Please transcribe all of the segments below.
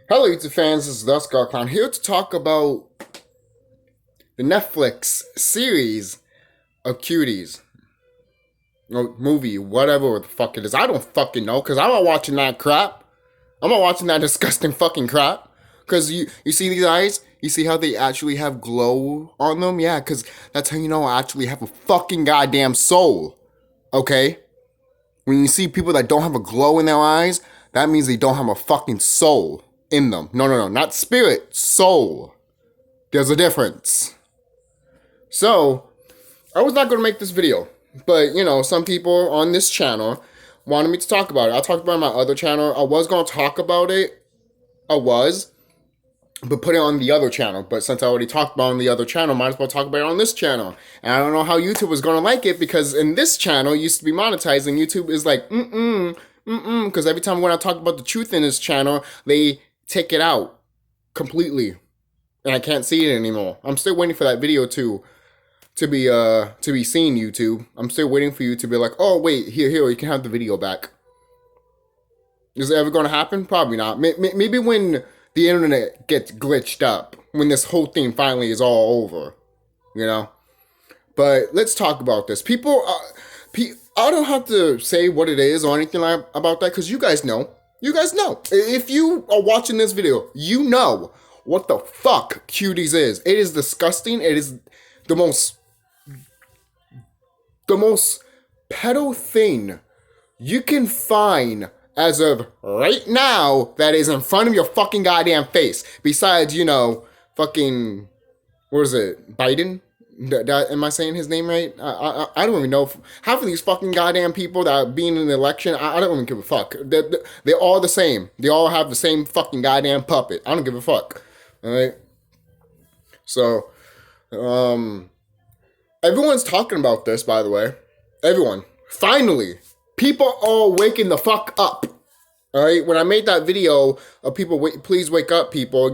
Hello, YouTube fans. This is TheSkullKlown here to talk about the Netflix series of Cuties. Or movie, whatever the fuck it is. I don't fucking know, because I'm not watching that crap. I'm not watching that disgusting fucking crap. Because you see these eyes? You see how they actually have glow on them? Yeah, because that's how you know I actually have a fucking goddamn soul. Okay? When you see people that don't have a glow in their eyes, that means they don't have a fucking soul in them. No, not spirit, soul. There's a difference. So, I was not going to make this video, but some people on this channel wanted me to talk about it. I talked about it on my other channel. I was going to talk about it. But put it on the other channel. But since I already talked about it on the other channel, might as well talk about it on this channel. And I don't know how YouTube was going to like it, because in this channel, it used to be monetized, and YouTube is like, because every time when I talk about the truth in this channel, they take it out completely. And I can't see it anymore. I'm still waiting for that video to be seen, YouTube. I'm still waiting for you to be like, oh, wait, here, you can have the video back. Is it ever going to happen? Probably not. Maybe when the internet gets glitched up, when this whole thing finally is all over, But let's talk about this. I don't have to say what it is or anything about that, because you guys know. You guys know. If you are watching this video, you know what the fuck Cuties is. It is disgusting. It is the most pedo thing you can find as of right now that is in front of your fucking goddamn face. Besides, fucking, what is it, Biden? Am I saying his name right? I don't even know. Half of these fucking goddamn people that are being in the election, I don't even give a fuck. They're all the same. They all have the same fucking goddamn puppet. I don't give a fuck. Alright? So, everyone's talking about this, by the way. Everyone. Finally. People are waking the fuck up. Alright? When I made that video of people, please wake up, people,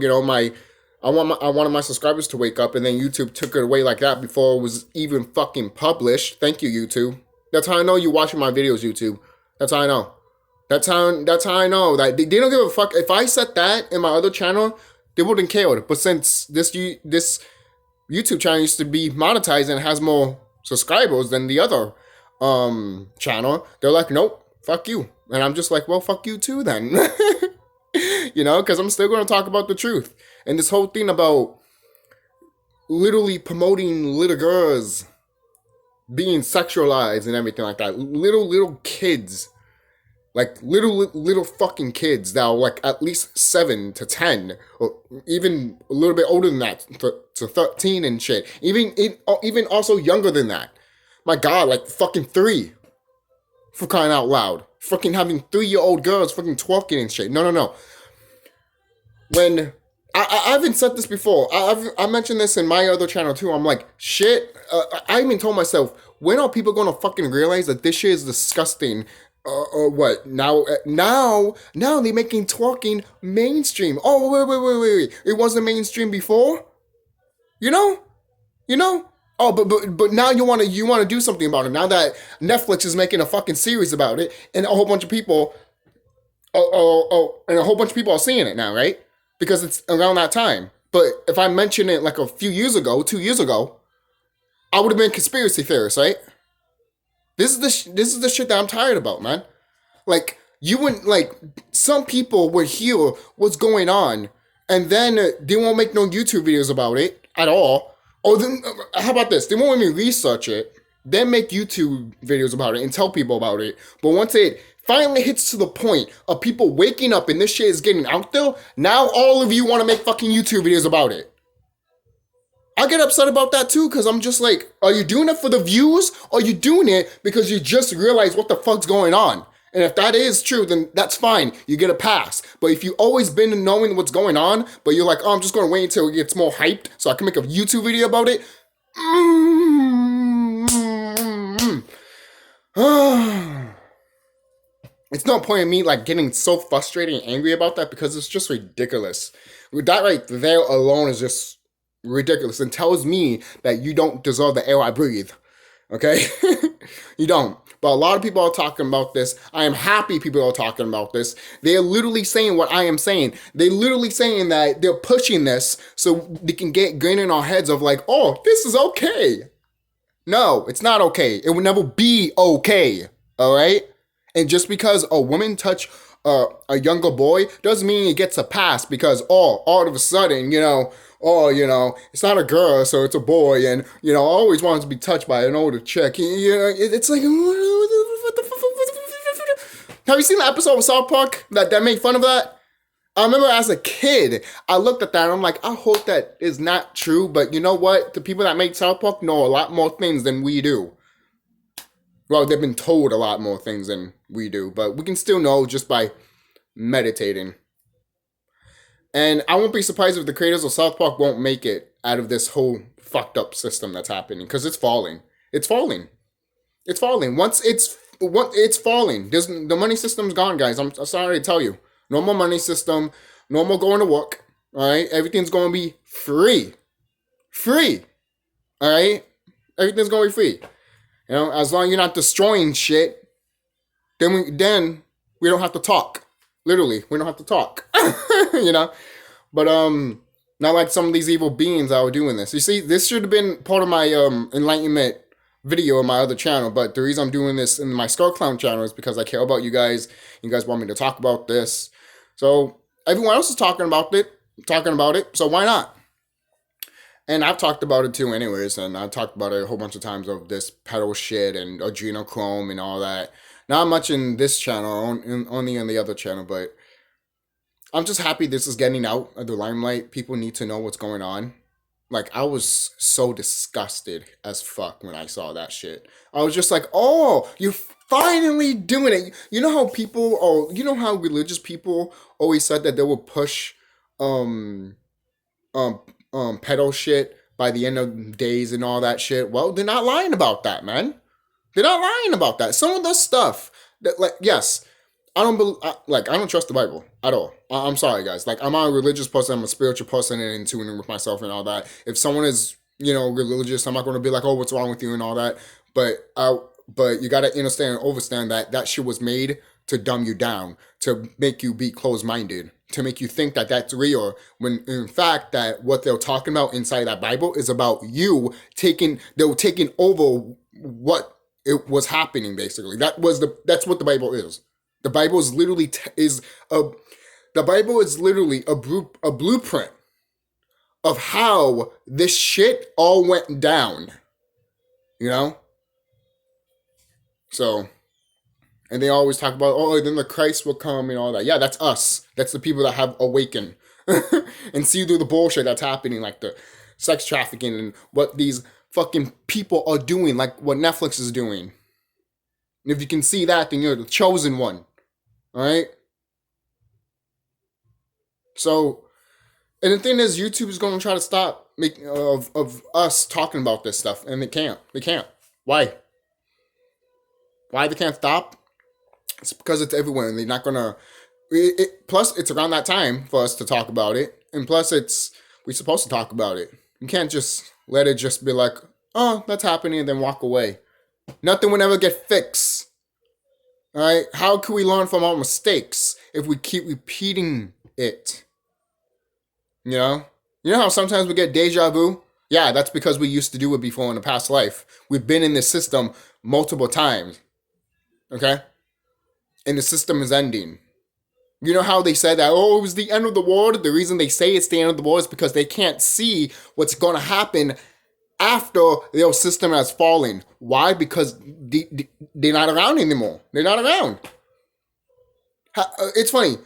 I wanted my subscribers to wake up, and then YouTube took it away like that before it was even fucking published. Thank you, YouTube. That's how I know you're watching my videos, YouTube. That's how I know. That's how I know that they don't give a fuck. If I said that in my other channel, they wouldn't care. But since this YouTube channel used to be monetized and has more subscribers than the other channel, they're like, nope, fuck you. And I'm just like, well, fuck you too then. Because I'm still going to talk about the truth. And this whole thing about literally promoting little girls being sexualized and everything like that. Little kids. Like little fucking kids that are like at least 7 to 10. Or even a little bit older than that. To 13 and shit. Even also younger than that. My God, like fucking 3. For crying out loud. Fucking having 3-year-old girls fucking twerking and shit. No. When I haven't said this before. I mentioned this in my other channel too. I'm like, shit. I even told myself, when are people gonna fucking realize that this shit is disgusting? Or what? Now they're making twerking mainstream. Oh, wait. It wasn't mainstream before? You know? Oh, but now you want to do something about it. Now that Netflix is making a fucking series about it, and a whole bunch of people, and a whole bunch of people are seeing it now, right? Because it's around that time. But if I mentioned it like a few years ago, 2 years ago, I would have been a conspiracy theorist, right? This is the shit that I'm tired about, man. Like, you wouldn't, like, some people would hear what's going on, and then they won't make no YouTube videos about it at all. Or then, how about this? They won't even research it, then make YouTube videos about it and tell people about it. But once it finally hits to the point of people waking up and this shit is getting out there, now all of you want to make fucking YouTube videos about it. I get upset about that too, because I'm just like, are you doing it for the views, or are you doing it because you just realize what the fuck's going on? And if that is true, then that's fine. You get a pass. But if you've always been knowing what's going on, but you're like, oh, I'm just going to wait until it gets more hyped so I can make a YouTube video about it. It's no point in me like getting so frustrated and angry about that, because it's just ridiculous. That right there alone is just ridiculous and tells me that you don't deserve the air I breathe. Okay? You don't. but a lot of people are talking about this. I am happy people are talking about this. They're literally saying what I am saying. They're literally saying that they're pushing this so they can get in our heads of like, oh, this is okay. No, it's not okay. It will never be okay. All right? And just because a woman touch a younger boy doesn't mean it gets a pass because, all of a sudden, it's not a girl, so it's a boy, and, always wants to be touched by an older chick. It's like, what the fuck? Have you seen the episode of South Park that made fun of that? I remember as a kid, I looked at that and I'm like, I hope that is not true, but you know what? The people that make South Park know a lot more things than we do. Well, they've been told a lot more things than we do, but we can still know just by meditating. And I won't be surprised if the creators of South Park won't make it out of this whole fucked up system that's happening, because it's falling. It's falling. It's falling. Once it's falling. The money system's gone, guys. I'm sorry to tell you. No more money system. No more going to work. All right? Everything's going to be free. Free. All right? Everything's going to be free. As long as you're not destroying shit, then we don't have to talk. Literally, we don't have to talk. But not like some of these evil beings that were doing this. You see, this should have been part of my enlightenment video on my other channel, but the reason I'm doing this in my CHUCKY channel is because I care about you guys. You guys want me to talk about this. So everyone else is talking about it, so why not? And I've talked about it too anyways, and I've talked about it a whole bunch of times of this pedo shit and adrenochrome and all that. Not much in this channel, only on the other channel, but I'm just happy this is getting out of the limelight. People need to know what's going on. Like, I was so disgusted as fuck when I saw that shit. I was just like, oh, you're finally doing it. You know how religious people always said that they would push pedo shit by the end of days and all that shit? Well, they're not lying about that, man. They're not lying about that. Some of the stuff that, like, yes, I don't trust the Bible at all. I'm sorry, guys. Like, I'm not a religious person. I'm a spiritual person and in tune with myself and all that. If someone is, religious, I'm not going to be like, oh, what's wrong with you and all that. But you got to understand and understand that shit was made to dumb you down, to make you be closed-minded, to make you think that that's real, when in fact that what they're talking about inside that Bible is about you taking over what it was happening, basically. That's what the Bible is. The Bible is literally a blueprint of how this shit all went down. So, and they always talk about, oh, then the Christ will come and all that. Yeah, that's us. That's the people that have awakened and see through the bullshit that's happening, like the sex trafficking and what these fucking people are doing, like what Netflix is doing. And if you can see that, then you're the chosen one. All right? So, and the thing is, YouTube is going to try to stop of us talking about this stuff, and they can't. They can't. Why? Why they can't stop? It's because it's everywhere, and they're not going to... Plus, it's around that time for us to talk about it, and plus, we're supposed to talk about it. You can't just let it just be like, oh, that's happening, and then walk away. Nothing will ever get fixed. All right? How can we learn from our mistakes if we keep repeating it? You know how sometimes we get deja vu? Yeah, that's because we used to do it before in a past life. We've been in this system multiple times. Okay? And the system is ending. You know how they said that, oh, it was the end of the world? The reason they say it's the end of the world is because they can't see what's going to happen after their system has fallen. Why? Because they're not around anymore. They're not around. It's funny.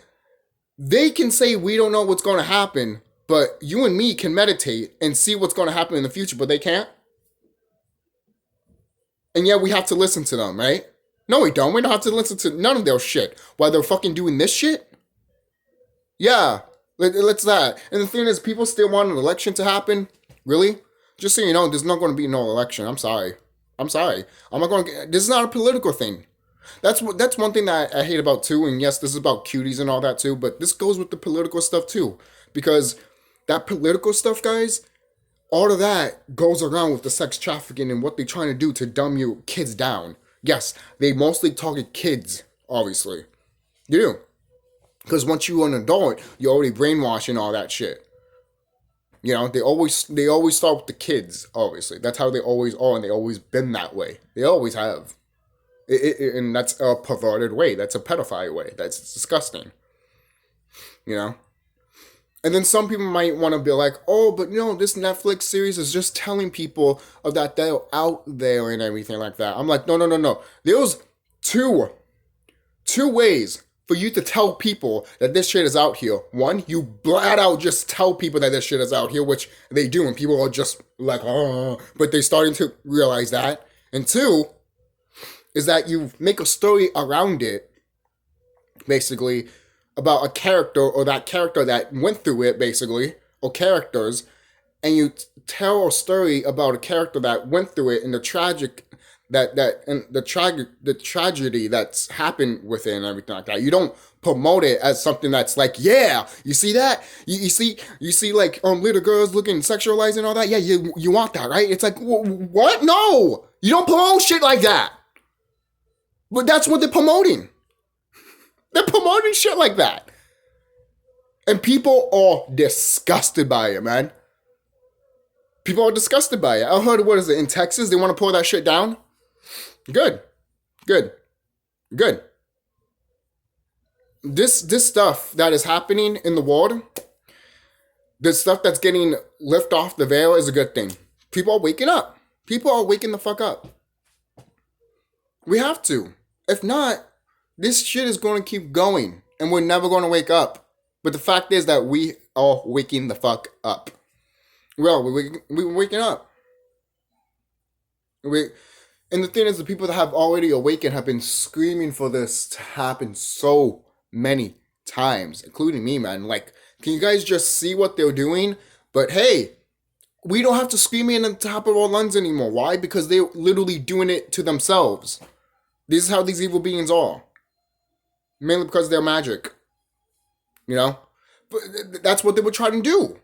They can say we don't know what's going to happen, but you and me can meditate and see what's going to happen in the future, but they can't. And yet we have to listen to them, right? No, we don't. We don't have to listen to none of their shit while they're fucking doing this shit. Yeah, let's that. And the thing is, people still want an election to happen. Really? Just so you know, there's not going to be no election. I'm sorry. I'm not going to. This is not a political thing. That's one thing that I hate about too. And yes, this is about cuties and all that too. But this goes with the political stuff too, because that political stuff, guys, all of that goes around with the sex trafficking and what they're trying to do to dumb your kids down. Yes, they mostly target kids, obviously. You do. Because once you're an adult, you're already brainwashed and all that shit. You know, they always start with the kids, obviously. That's how they always are, and they always been that way. They always have. And that's a perverted way. That's a pedophile way. That's disgusting. You know? And then some people might want to be like, oh, but this Netflix series is just telling people of that they're out there and everything like that. I'm like, no. There's two ways for you to tell people that this shit is out here. One, you flat out just tell people that this shit is out here, which they do, and people are just like, oh, but they're starting to realize that. And two, is that you make a story around it, basically, about a character or that character that went through it, basically, or characters, and you tell a story about a character that went through it and the tragedy that's happened with it and everything like that. You don't promote it as something that's like, yeah, you see that? You see like little girls looking sexualized and all that? Yeah, you want that, right? It's like, what? No! You don't promote shit like that. But that's what they're promoting. They're promoting shit like that. And people are disgusted by it, man. People are disgusted by it. I heard, what is it, in Texas, they want to pull that shit down? Good. This stuff that is happening in the world, this stuff that's getting lift off the veil is a good thing. People are waking up. People are waking the fuck up. We have to. If not, this shit is going to keep going, and we're never going to wake up. But the fact is that we are waking the fuck up. Well, we're waking up. And the thing is, the people that have already awakened have been screaming for this to happen so many times, including me, man. Like, can you guys just see what they're doing? But hey, we don't have to scream in on the top of our lungs anymore. Why? Because they're literally doing it to themselves. This is how these evil beings are. Mainly because they're magic. You know? But that's what they were trying to do.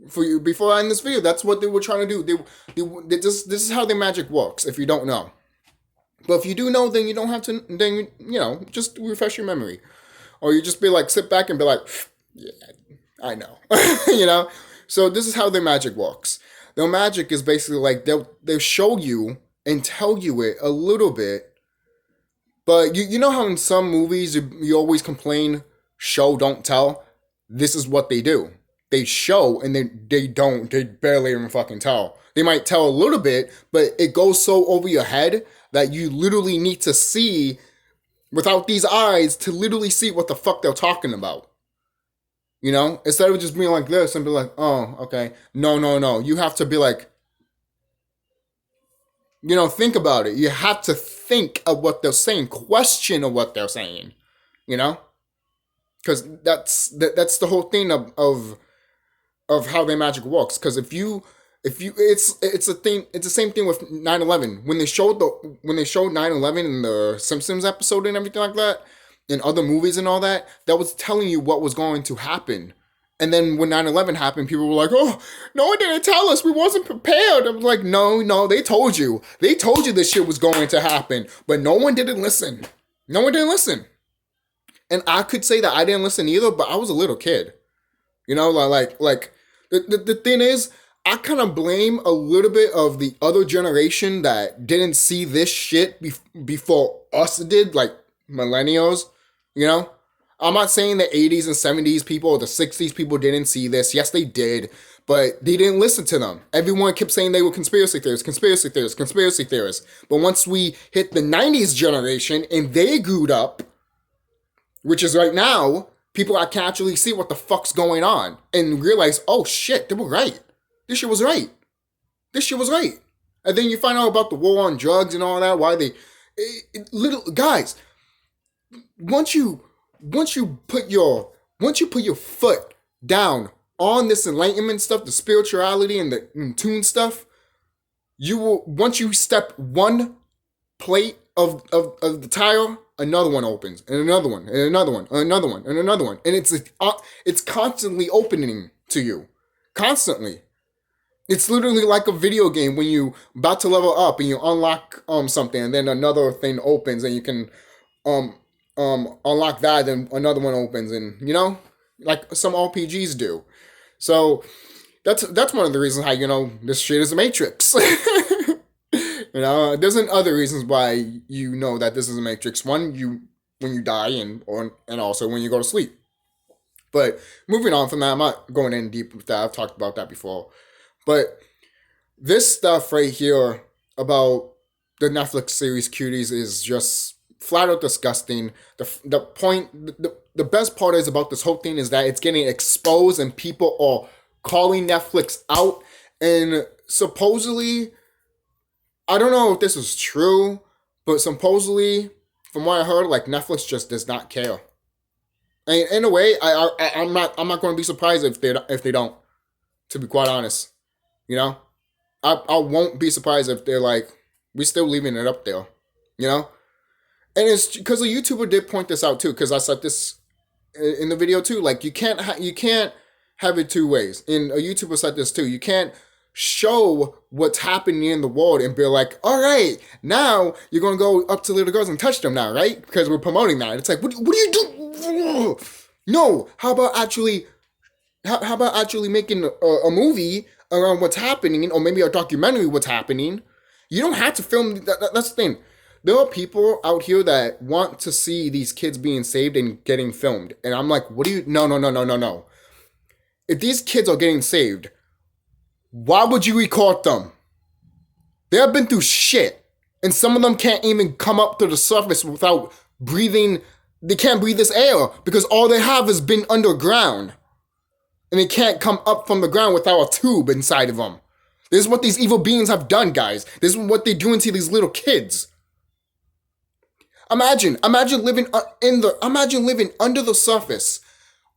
For you, before I end this video, that's what they were trying to do. This is how their magic works, if you don't know. But if you do know, then you don't have to, then, just refresh your memory. Or you just be like, sit back and be like, yeah, I know. So this is how their magic works. Their magic is basically like, they'll show you and tell you it a little bit. But you know how in some movies you always complain, show, don't tell? This is what they do. They show and they barely even fucking tell. They might tell a little bit, but it goes so over your head that you literally need to see without these eyes to literally see what the fuck they're talking about. Instead of just being like this and be like, oh, okay. No. You have to be like, think about it. You have to think of what they're saying, question of what they're saying, because that's the whole thing of how their magic works. Because if you it's a thing. It's the same thing with 9/11. When they showed 9/11 in the Simpsons episode and everything like that, in other movies and all that, that was telling you what was going to happen. And then when 9/11 happened, people were like, oh, no one didn't tell us. We wasn't prepared. I was like, no, they told you. They told you this shit was going to happen. But no one didn't listen. No one didn't listen. And I could say that I didn't listen either, but I was a little kid. The thing is, I kind of blame a little bit of the other generation that didn't see this shit before us did, like millennials, I'm not saying the 80s and 70s people or the 60s people didn't see this. Yes, they did, but they didn't listen to them. Everyone kept saying they were conspiracy theorists. But once we hit the 90s generation and they grew up, which is right now, people can actually see what the fuck's going on and realize, oh shit, they were right. This shit was right. And then you find out about the war on drugs and all that, why they... little guys, once you put your foot down on this enlightenment stuff, the spirituality and the tune stuff, you will, once you step one plate of the tile, another one opens, and another one, and another one, and another one, and another one. And it's constantly opening to you. Constantly. It's literally like a video game when you about to level up and you unlock something, and then another thing opens and you can um unlock that, then another one opens, and like some RPGs do. So that's one of the reasons how this shit is a Matrix. There's other reasons why you know that this is a Matrix. One, when you die, and also when you go to sleep. But moving on from that, I'm not going in deep with that. I've talked about that before. But this stuff right here about the Netflix series Cuties is just flat out disgusting. The best part is about this whole thing is that it's getting exposed and people are calling Netflix out, and supposedly, I don't know if this is true, but supposedly, from what I heard, like Netflix just does not care. And in a way, I'm not going to be surprised if they don't. To be quite honest, I won't be surprised if they're like, we're still leaving it up there, And it's because a YouTuber did point this out too, because I said this in the video too. Like you can't have it two ways. And a YouTuber said this too. You can't show what's happening in the world and be like, all right, now you're gonna go up to little girls and touch them now, right? Because we're promoting that. It's like, what do you do? No, how about actually making a movie around what's happening, or maybe a documentary what's happening? You don't have to film. That's the thing. There are people out here that want to see these kids being saved and getting filmed, and I'm like, what do you? No. If these kids are getting saved, why would you record them? They have been through shit. And some of them can't even come up to the surface without breathing. They can't breathe this air because all they have has been underground. And they can't come up from the ground without a tube inside of them. This is what these evil beings have done, guys. This is what they're doing to these little kids. Imagine living under the surface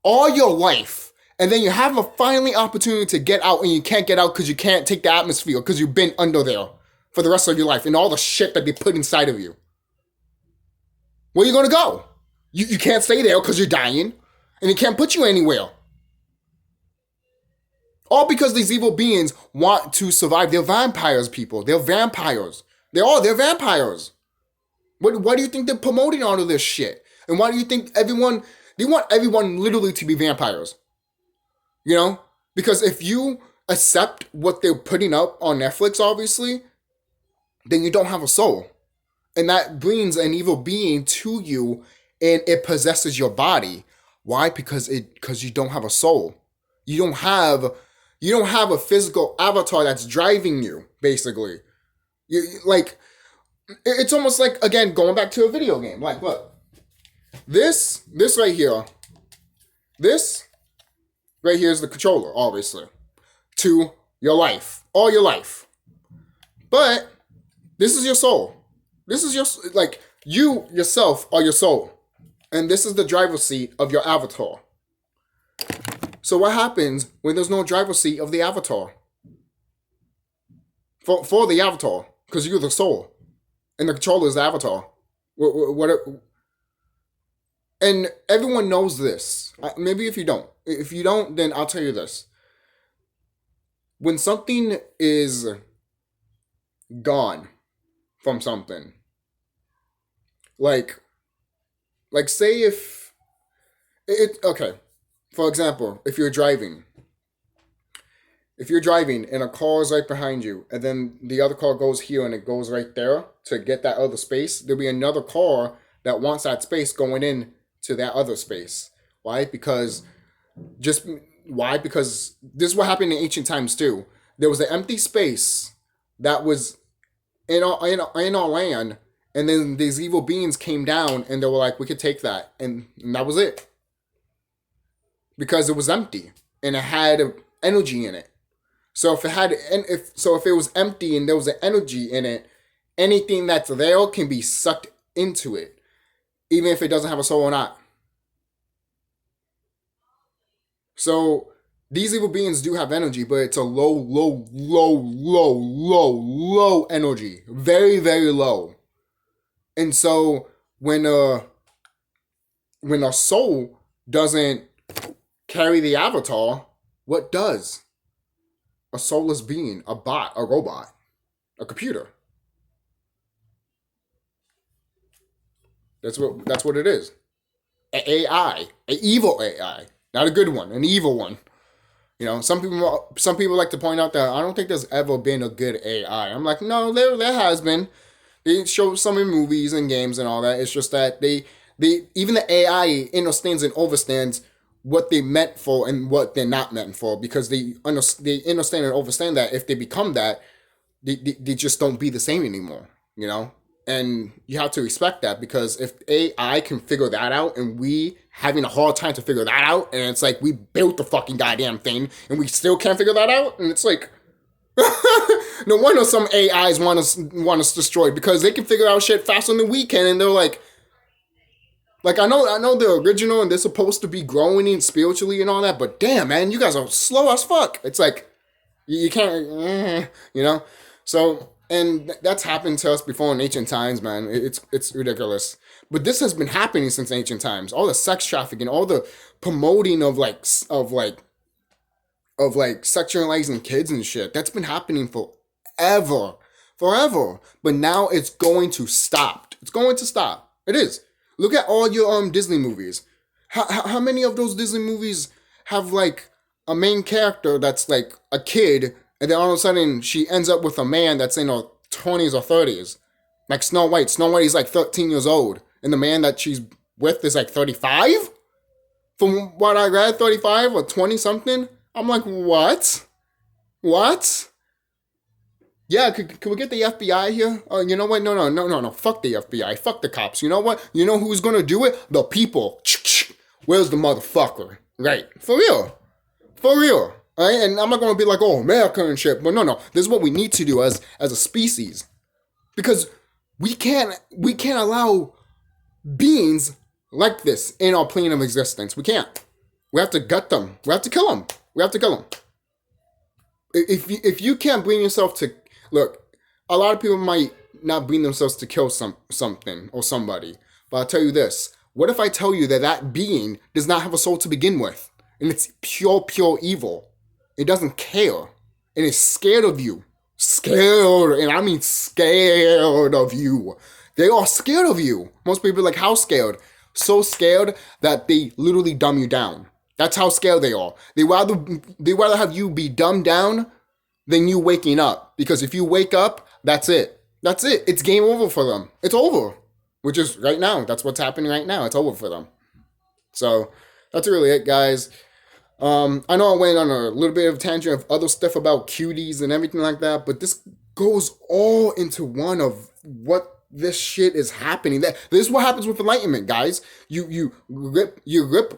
all your life. And then you have a finally opportunity to get out, and you can't get out because you can't take the atmosphere because you've been under there for the rest of your life and all the shit that they put inside of you. Where are you going to go? You can't stay there because you're dying, and they can't put you anywhere. All because these evil beings want to survive. They're vampires, people. They're vampires. They're vampires. Why do you think they're promoting all of this shit? And why do you think they want everyone literally to be vampires? Because if you accept what they're putting up on Netflix, obviously, then you don't have a soul. And that brings an evil being to you, and it possesses your body. Why? Because you don't have a soul. You don't have a physical avatar that's driving you, basically. It's almost like, again, going back to a video game. Like, look. This right here. This right here is the controller, obviously, to your life, all your life. But this is your soul. This is you yourself are your soul. And this is the driver's seat of your avatar. So what happens when there's no driver's seat of the avatar? For the avatar, because you're the soul. And the controller is the avatar. And everyone knows this. Maybe if you don't. If you don't, then I'll tell you this. When something is gone from something, like say if okay, for example, if you're driving and a car is right behind you, and then the other car goes here and it goes right there to get that other space, there'll be another car that wants that space going in to that other space. Why? Because this is what happened in ancient times too. There was an empty space that was in our land, and then these evil beings came down and they were like, we could take that, and that was it. Because it was empty and it had energy in it. So if it was empty and there was an energy in it, anything that's there can be sucked into it, even if it doesn't have a soul or not. So these evil beings do have energy, but it's a low energy. Very, very low. And so when a soul doesn't carry the avatar, what does? a soulless being, a bot, a robot, a computer. That's what it is. AI, an evil AI, not a good one, an evil one. Some people like to point out that I don't think there's ever been a good AI. I'm like, no, there has been. They show some in movies and games and all that. It's just that they even the AI understands and overstands what they meant for and what they're not meant for, because they understand and understand that if they become that, they just don't be the same anymore. And you have to respect that, because if AI can figure that out and we having a hard time to figure that out, and it's like we built the fucking goddamn thing and we still can't figure that out, and it's like no wonder some AIs want us destroyed, because they can figure out shit faster than we can, and they're like I know they're original and they're supposed to be growing in spiritually and all that, but damn man, you guys are slow as fuck. It's like you can't, So, and that's happened to us before in ancient times, man. It's ridiculous. But this has been happening since ancient times. All the sex trafficking, all the promoting of sexualizing kids and shit. That's been happening forever. But now it's going to stop. It's going to stop. It is. Look at all your Disney movies. How many of those Disney movies have like a main character that's like a kid, and then all of a sudden she ends up with a man that's in her 20s or 30s? Like Snow White. Snow White is like 13 years old, and the man that she's with is like 35? From what I read, 35 or 20 something? I'm like, what? What? Yeah, could we get the FBI here? You know what? No. Fuck the FBI. Fuck the cops. You know what? You know who's gonna do it? The people. Where's the motherfucker? Right. For real. All right? And I'm not gonna be like, oh, America and shit. But no. This is what we need to do as a species. Because we can't allow beings like this in our plane of existence. We can't. We have to gut them. We have to kill them. If you can't bring yourself to... Look, a lot of people might not bring themselves to kill something or somebody. But I'll tell you this. What if I tell you that being does not have a soul to begin with? And it's pure evil. It doesn't care. And it's scared of you. Scared. And I mean scared of you. They are scared of you. Most people are like, how scared? So scared that they literally dumb you down. That's how scared they are. They rather have you be dumbed down than you waking up. Because if you wake up, that's it. It's game over for them. It's over. Which is right now. That's what's happening right now. It's over for them. So that's really it, guys. I know I went on a little bit of a tangent of other stuff about cuties and everything like that, but this goes all into one of what this shit is happening. This is what happens with enlightenment, guys. You rip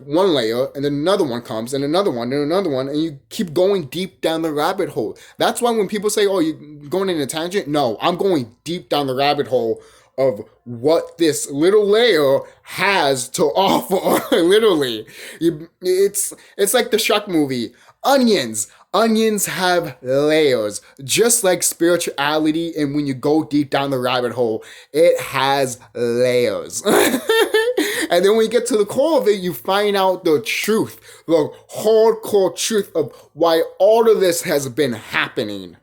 one layer, and then another one comes, and another one, and another one, and you keep going deep down the rabbit hole. That's why when people say, oh, you're going in a tangent, no, I'm going deep down the rabbit hole of what this little layer has to offer. Literally. It's like the Shrek movie. Onions have layers, just like spirituality, and when you go deep down the rabbit hole, it has layers. And then when you get to the core of it, you find out the truth, the hardcore truth of why all of this has been happening.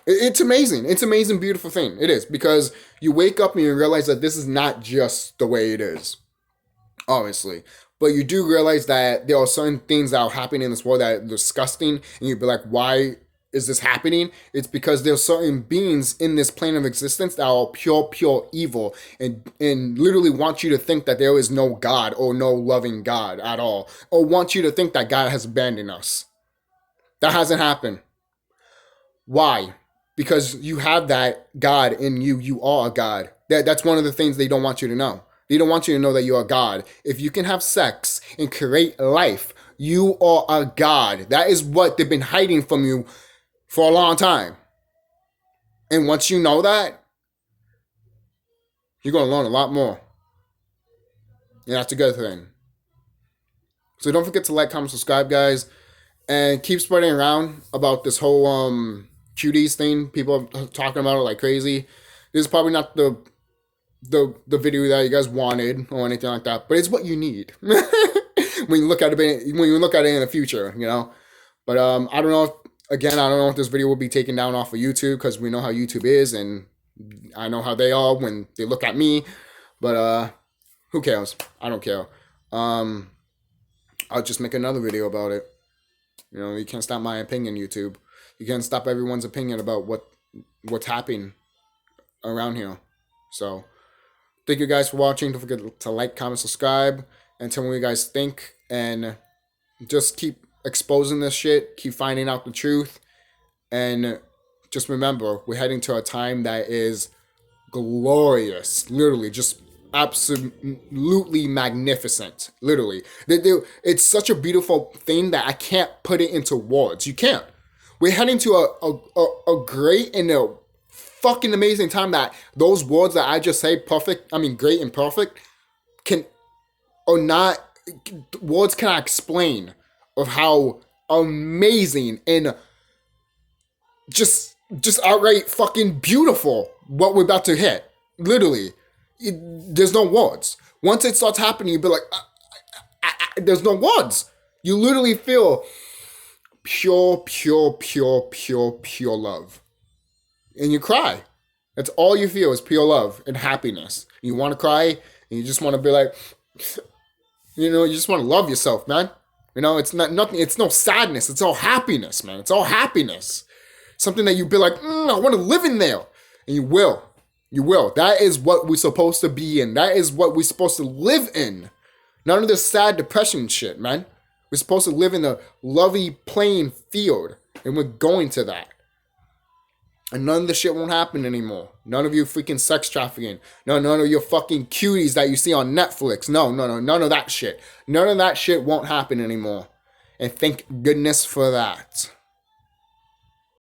It's amazing. It's an amazing, beautiful thing. It is, because you wake up and you realize that this is not just the way it is, obviously. But you do realize that there are certain things that are happening in this world that are disgusting, and you'd be like, why is this happening? It's because there are certain beings in this plane of existence that are pure evil, and literally want you to think that there is no God or no loving God at all, or want you to think that God has abandoned us. That hasn't happened. Why? Because you have that God in you. You are a God. That's one of the things they don't want you to know. They don't want you to know that you're a God. If you can have sex and create life, you are a God. That is what they've been hiding from you for a long time. And once you know that, you're going to learn a lot more. And that's a good thing. So don't forget to like, comment, subscribe, guys. And keep spreading around about this whole cuties thing. People are talking about it like crazy. This is probably not the video that you guys wanted or anything like that, but it's what you need when you look at it in the future, But I don't know. Again, I don't know if this video will be taken down off of YouTube because we know how YouTube is, and I know how they are when they look at me. But who cares? I don't care. I'll just make another video about it. You know, you can't stop my opinion, YouTube. You can't stop everyone's opinion about what's happening around here. So, thank you guys for watching. Don't forget to like, comment, subscribe, and tell me what you guys think. And just keep exposing this shit. Keep finding out the truth. And just remember, we're heading to a time that is glorious. Literally, just absolutely magnificent. Literally. It's such a beautiful thing that I can't put it into words. You can't. We're heading to a great and a fucking amazing time that those words that I just say, great and perfect, words cannot explain of how amazing and just outright fucking beautiful what we're about to hit. Literally. There's no words. Once it starts happening, you'll be like, there's no words. You literally feel pure love. And you cry. That's all you feel is pure love and happiness. You want to cry, and you just want to be like, you know, you just want to love yourself, man. You know, it's nothing. It's no sadness. It's all happiness, man. It's all happiness. Something that you be like, I want to live in there. And you will. You will. That is what we're supposed to be in. That is what we're supposed to live in. None of this sad depression shit, man. We're supposed to live in a lovely playing field. And we're going to that. And none of this shit won't happen anymore. None of you freaking sex trafficking. No, none of your fucking cuties that you see on Netflix. No, none of that shit. None of that shit won't happen anymore. And thank goodness for that.